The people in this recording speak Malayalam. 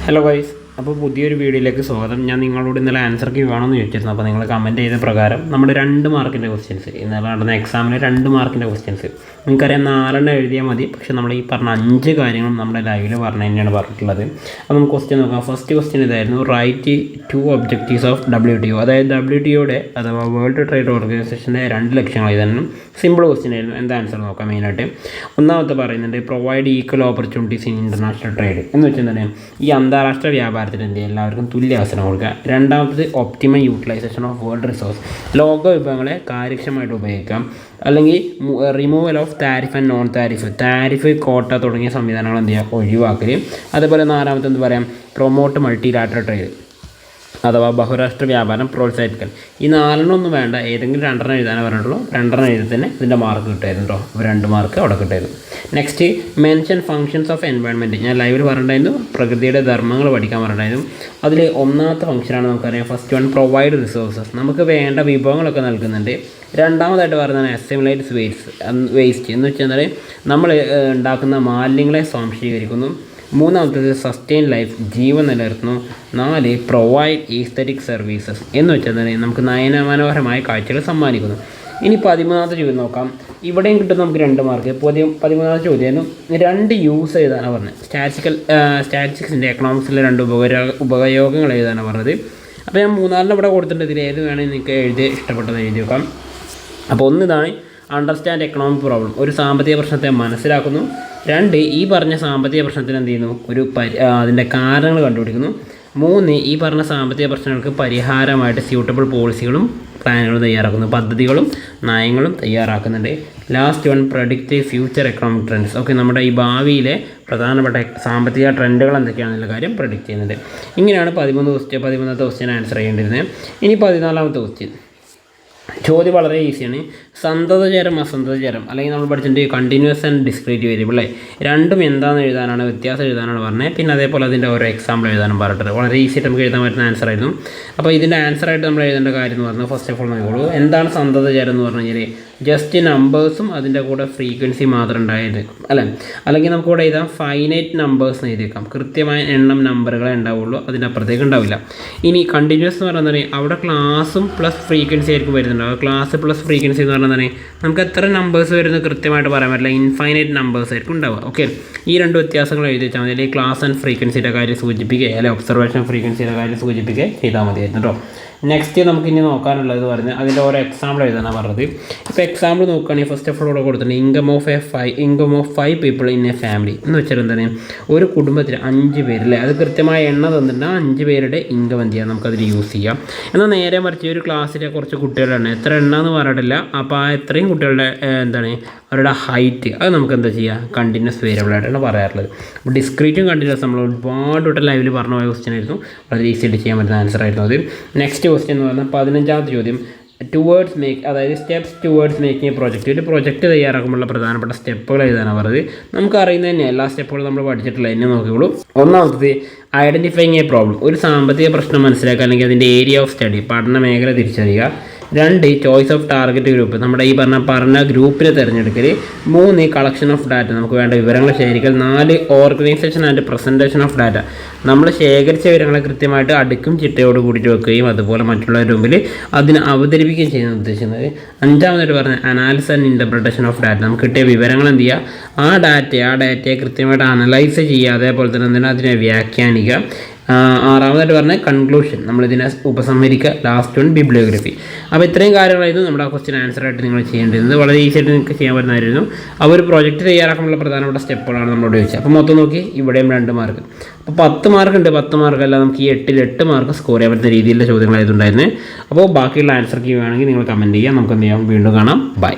ഹലോ ഗൈസ്, അപ്പോൾ പുതിയൊരു വീഡിയോയിലേക്ക് സ്വാഗതം. ഞാൻ നിങ്ങളോട് ഇന്നലെ ആൻസർ കീ വേണമെന്ന് ചോദിച്ചിരുന്നു. അപ്പോൾ നിങ്ങൾ കമൻറ്റ് ചെയ്ത പ്രകാരം നമ്മുടെ 2 മാർക്കിൻ്റെ ക്വസ്റ്റ്യൻസ്, ഇന്നലെ നടന്ന എക്സാമിന് 2 മാർക്കിൻ്റെ ക്വസ്റ്റ്യൻസ് നിങ്ങൾക്കറിയാം 4 എഴുതിയാൽ മതി. പക്ഷേ നമ്മൾ ഈ പറഞ്ഞ 5 കാര്യങ്ങളും നമ്മുടെ ലൈവിൽ പറഞ്ഞു തന്നെയാണ് പറഞ്ഞിട്ടുള്ളത്. അപ്പോൾ നമുക്ക് ക്വസ്റ്റ്യൻ നോക്കാം. ഫസ്റ്റ് ക്വസ്റ്റ്യൻ ഇതായിരുന്നു, റൈറ്റ് 2 ഒബ്ജക്റ്റീവ്സ് ഓഫ് WTO. അതായത് WTOയുടെ അഥവാ വേൾഡ് ട്രേഡ് ഓർഗനൈസേഷൻ്റെ 2 ലക്ഷ്യങ്ങൾ ഇതായിരുന്നു. സിമ്പിൾ ക്വസ്റ്റ്യൻ ആയിരുന്നു. എന്താ ആൻസർ നോക്കാം. മെയിനായിട്ട് ഒന്നാമത്തെ പറയുന്നുണ്ട്, provide equal opportunities in international trade. എന്ന് വെച്ചാൽ തന്നെ ഈ അന്താരാഷ്ട്ര വ്യാപാരത്തിൽ എന്ത് എല്ലാവർക്കും തുല്യ അവസരം കൊടുക്കുക. രണ്ടാമത്തത്, optimum utilization of world resource. ലോക വിഭവങ്ങളെ കാര്യക്ഷമമായിട്ട് ഉപയോഗിക്കാം. അല്ലെങ്കിൽ removal of tariff and non tariff quota തുടങ്ങിയ സംവിധാനങ്ങൾ എന്ത് ചെയ്യുക, ഒഴിവാക്കൽ. അതുപോലെ നാലാമത്തെ എന്ത് പറയാം, പ്രൊമോട്ട് മൾട്ടിലാറ്ററൽ ട്രേഡ് അഥവാ ബഹുരാഷ്ട്ര വ്യാപാരം പ്രോത്സാഹിപ്പിക്കൽ. ഈ 4 വേണ്ട, ഏതെങ്കിലും 2 എഴുതാനേ പറഞ്ഞിട്ടുള്ളൂ. 2 എഴുതി തന്നെ ഇതിൻ്റെ മാർക്ക് കിട്ടായിരുന്നു കേട്ടോ. 2 മാർക്ക് അവിടെ കിട്ടായിരുന്നു. Next, mention functions of environment. ഞാൻ ലൈവിൽ പറഞ്ഞിട്ടുണ്ടായിരുന്നു, പ്രകൃതിയുടെ ധർമ്മങ്ങൾ പഠിക്കാൻ പറഞ്ഞിട്ടുണ്ടായിരുന്നു. അതിൽ ഒന്നാമത്തെ ഫംഗ്ഷനാണ് നമുക്കറിയാം. First one, provide resources. നമുക്ക് വേണ്ട വിഭവങ്ങളൊക്കെ നൽകുന്നുണ്ട്. രണ്ടാമതായിട്ട് പറയുന്നതാണ് അസിമുലേറ്റ്സ് വേസ്റ്റ്. എന്ന് വെച്ചാൽ നമ്മൾ ഉണ്ടാക്കുന്ന മാലിന്യങ്ങളെ സ്വാംശീകരിക്കുന്നു. മൂന്നാമത്തേത്, സസ്റ്റെയിൻ ലൈഫ്, ജീവൻ നിലനിർത്തുന്നു. 4, പ്രൊവൈഡ് ഈസ്തറ്റിക് സർവീസസ്. എന്ന് വെച്ചാൽ നമുക്ക് നയനമനോഹരമായ കാഴ്ചകൾ സമ്മാനിക്കുന്നു. ഇനി 13ാമത്തെ ചോദ്യം നോക്കാം. ഇവിടെയും കിട്ടും നമുക്ക് 2 മാർക്ക്. 13ാമത്തെ ചോദ്യം 2 യൂസ് എഴുതാനാണ് പറഞ്ഞത്. സ്റ്റാറ്റിസ്റ്റിക്സിൻ്റെ എക്കണോമിക്സിലെ 2 ഉപയോഗങ്ങൾ എഴുതാനാണ് പറഞ്ഞത്. അപ്പോൾ ഞാൻ 3 ഇവിടെ കൊടുത്തിട്ടുണ്ട്. ഇതിൽ ഏത് വേണമെങ്കിൽ നിങ്ങൾക്ക് എഴുതി ഇഷ്ടപ്പെട്ടത് എഴുതി വെക്കാം. അപ്പോൾ ഒന്നിതാണ് അണ്ടർസ്റ്റാൻഡ് എക്കണോമിക് പ്രോബ്ലം, ഒരു സാമ്പത്തിക പ്രശ്നത്തെ മനസ്സിലാക്കുന്നു. 2, ഈ പറഞ്ഞ സാമ്പത്തിക പ്രശ്നത്തിന് എന്ത് ചെയ്യുന്നു, അതിൻ്റെ കാരണങ്ങൾ കണ്ടുപിടിക്കുന്നു. 3, ഈ പറഞ്ഞ സാമ്പത്തിക പ്രശ്നങ്ങൾക്ക് പരിഹാരമായിട്ട് സ്യൂട്ടബിൾ പോളിസികളും പ്ലാനുകളും തയ്യാറാക്കുന്നു, പദ്ധതികളും നയങ്ങളും തയ്യാറാക്കുന്നുണ്ട്. Last one, predict future economic trends. Okay, നമ്മുടെ ഈ ഭാവിയിലെ പ്രധാനപ്പെട്ട സാമ്പത്തിക ട്രെൻഡുകൾ എന്തൊക്കെയാണെന്നുള്ള കാര്യം പ്രഡിക്റ്റ് ചെയ്യുന്നുണ്ട്. ഇങ്ങനെയാണ് 13ാമത്തെ ക്വസ്റ്റ്യൻ ആൻസർ ചെയ്യേണ്ടിരുന്നത്. ഇനി 14ാമത്തെ ക്വസ്റ്റ്യൻ ചോദ്യം വളരെ ഈസിയാണ്. സന്തതചരം അസന്തതചരം, അല്ലെങ്കിൽ നമ്മൾ പഠിച്ചിട്ടുണ്ട് കണ്ടിന്യൂസ് ആൻഡ് ഡിസ്ക്രീറ്റ് വേരിയബിൾ. രണ്ടും എന്താണെന്ന് എഴുതാനാണ്, വ്യത്യാസം എഴുതാനാണ് പറഞ്ഞത്. പിന്നെ അതേപോലെ അതിൻ്റെ ഓരോ എക്സാമ്പിൾ എഴുതാനും പറഞ്ഞിട്ട് വളരെ ഈസിയായിട്ട് നമുക്ക് എഴുതാൻ പറ്റുന്ന ആൻസർ ആയിരുന്നു. അപ്പോൾ ഇതിൻ്റെ ആൻസറായിട്ട് നമ്മൾ എഴുതേണ്ട കാര്യം എന്ന് പറഞ്ഞാൽ, ഫസ്റ്റ് ഓഫ് ഓൾ നോക്കിക്കോളൂ, എന്താണ് സന്തതചരം എന്ന് പറഞ്ഞു കഴിഞ്ഞാൽ ജസ്റ്റ് നമ്പേഴ്സും അതിൻ്റെ കൂടെ ഫ്രീക്വൻസി മാത്രം ഉണ്ടായിരിക്കും അല്ലെങ്കിൽ നമുക്കിവിടെ എഴുതാം ഫൈനൈറ്റ് നമ്പേഴ്സ് എന്ന് എഴുതിയേക്കാം. കൃത്യമായ എണ്ണം നമ്പറുകളെ ഉണ്ടാവുള്ളൂ, അതിൻ്റെ അപ്പുറത്തേക്ക് ഉണ്ടാവില്ല. ഇനി കണ്ടിന്യൂസ് എന്ന് പറയുന്നത് അവിടെ ക്ലാസ്സും പ്ലസ് ഫ്രീക്വൻസി ആയിരിക്കും വരുന്നുണ്ടാവുക. ക്ലാസ് പ്ലസ് ഫ്രീക്വൻസി എന്ന് പറഞ്ഞാൽ നമുക്ക് എത്ര നമ്പേഴ്സ് വരുന്നത് കൃത്യമായിട്ട് പറയാൻ പറ്റില്ല, ഇൻഫൈനൈറ്റ് നമ്പേഴ്സ് ആയിരിക്കും ഉണ്ടാവുക. ഓക്കെ, ഈ 2 വ്യത്യാസങ്ങൾ എഴുതി വെച്ചാൽ മതി. അല്ലെങ്കിൽ ക്ലാസ് ആൻഡ് ഫ്രീക്വൻസിയുടെ കാര്യം സൂചിപ്പിക്കുക, അല്ലെങ്കിൽ ഒബ്സർവേഷൻ ഫ്രീക്വൻസിയുടെ കാര്യം സൂചിപ്പിക്കുക ചെയ്താൽ മതിയായിരുന്നു കേട്ടോ. നെക്സ്റ്റ് നമുക്ക് ഇനി നോക്കാനുള്ളത് പറഞ്ഞാൽ അതിൻ്റെ ഓരോ എക്സാമ്പിൾ എഴുതാനാണ് പറഞ്ഞത്. ഇപ്പോൾ എക്സാമ്പിൾ നോക്കുകയാണെങ്കിൽ ഫസ്റ്റ് ഓഫ് ഓൾ ഇവിടെ കൊടുത്തിട്ടുണ്ട് income of 5 people in A family. എന്ന് വെച്ചാൽ എന്താണ്, ഒരു കുടുംബത്തിൽ 5 പേരല്ലേ, അത് കൃത്യമായ എണ്ണ തന്നിട്ട് 5 പേരുടെ ഇൻകം എന്ത് ചെയ്യാം, നമുക്കതിൽ യൂസ് ചെയ്യാം. എന്നാൽ നേരെ മറിച്ച് ഒരു ക്ലാസ്സിലെ കുറച്ച് കുട്ടികളുടെ എത്ര എണ്ണ എന്ന് പറഞ്ഞിട്ടില്ല. അപ്പോൾ ആ എത്രയും കുട്ടികളുടെ അവരുടെ ഹൈറ്റ് അത് നമുക്ക് എന്താ ചെയ്യുക, കണ്ടിന്യൂസ് വേരിയബിളായിട്ടാണ് പറയാറുള്ളത്. അപ്പോൾ ഡിസ്ക്രീറ്റും കണ്ടിന്യൂസ് നമ്മൾ ഒരുപാട് വട്ടം ലൈവിൽ പറഞ്ഞ പോയ ക്വസ്റ്റ്യൻ ആയിരുന്നു. വളരെ ഈസി ആയിട്ട് ചെയ്യാൻ പറ്റുന്ന ആൻസർ ആയിരുന്നു അത്. നെക്സ്റ്റ് ക്വസ്റ്റ്യൻ എന്ന് പറഞ്ഞാൽ 15ാമത്തെ ചോദ്യം, അതായത് steps towards making A project. ഒരു പ്രോജക്റ്റ് തയ്യാറാക്കുമ്പോഴുള്ള പ്രധാനപ്പെട്ട സ്റ്റെപ്പുകൾ എഴുതാനാണ് പറഞ്ഞത്. നമുക്ക് അറിയുന്നത് തന്നെ എല്ലാ സ്റ്റെപ്പുകളും നമ്മൾ പഠിച്ചിട്ടില്ല, എന്നെ നോക്കിക്കോളൂ. ഒന്നാമത്തത്, ഐഡൻറ്റിഫൈങ് എ പ്രോബ്ലം. ഒരു സാമ്പത്തിക പ്രശ്നം മനസ്സിലാക്കുക, അല്ലെങ്കിൽ അതിൻ്റെ ഏരിയ ഓഫ് സ്റ്റഡി, പഠന മേഖല തിരിച്ചറിയുക. 2, ചോയ്സ് ഓഫ് ടാർഗറ്റ് ഗ്രൂപ്പ്, നമ്മുടെ ഈ പറഞ്ഞ ഗ്രൂപ്പിനെ തിരഞ്ഞെടുക്കൽ. 3, കളക്ഷൻ ഓഫ് ഡാറ്റ, നമുക്ക് വേണ്ട വിവരങ്ങൾ ശേഖരിക്കൽ. 4, organisation and presentation of data, നമ്മൾ ശേഖരിച്ച വിവരങ്ങളെ കൃത്യമായിട്ട് അടുക്കും ചിട്ടയോട് കൂടിയിട്ട് വെക്കുകയും അതുപോലെ മറ്റുള്ളവരുടെ മുമ്പിൽ അതിനെ അവതരിപ്പിക്കുകയും ചെയ്യുന്ന ഉദ്ദേശിക്കുന്നത്. 5ാമതായിട്ട് പറഞ്ഞ analysis and interpretation of data, നമുക്ക് കിട്ടിയ വിവരങ്ങൾ എന്ത് ചെയ്യുക, ആ ഡാറ്റയെ കൃത്യമായിട്ട് അനലൈസ് ചെയ്യുക, അതേപോലെ തന്നെ അതിനെ വ്യാഖ്യാനിക്കുക. 6ാമതായിട്ട് പറഞ്ഞാൽ കൺക്ലൂഷൻ, നമ്മളിതിനെ ഉപസംഹരിക്കുക. Last one, bibliography. അപ്പോൾ ഇത്രയും കാര്യങ്ങളായിരുന്നു നമ്മുടെ ക്വസ്റ്റ്യൻ ആൻസറായിട്ട് നിങ്ങൾ ചെയ്യേണ്ടിരുന്നത്. വളരെ ഈസി ആയിട്ട് നിങ്ങൾക്ക് ചെയ്യാൻ പറ്റുന്നതായിരുന്നു. ആ ഒരു പ്രോജക്റ്റ് തയ്യാറാക്കാനുള്ള പ്രധാനപ്പെട്ട സ്റ്റെപ്പുകളാണ് നമ്മളോട് ചോദിച്ചത്. അപ്പോൾ മൊത്തം നോക്കി ഇവിടെയും 2 മാർക്ക്. അപ്പോൾ 10 മാർക്കുണ്ട്. 10 മാർക്കല്ല, നമുക്ക് ഈ 8 മാർക്ക് സ്കോർ ചെയ്യാൻ പറ്റുന്ന രീതിയിലുള്ള ചോദ്യങ്ങളായിട്ടുണ്ടായിരുന്നു. അപ്പോൾ ബാക്കിയുള്ള ആൻസർ കീ വേണമെങ്കിൽ നിങ്ങൾ കമൻറ്റ് ചെയ്യുക. നമുക്ക് എന്ത് ചെയ്യാം, വീണ്ടും കാണാം. ബൈ.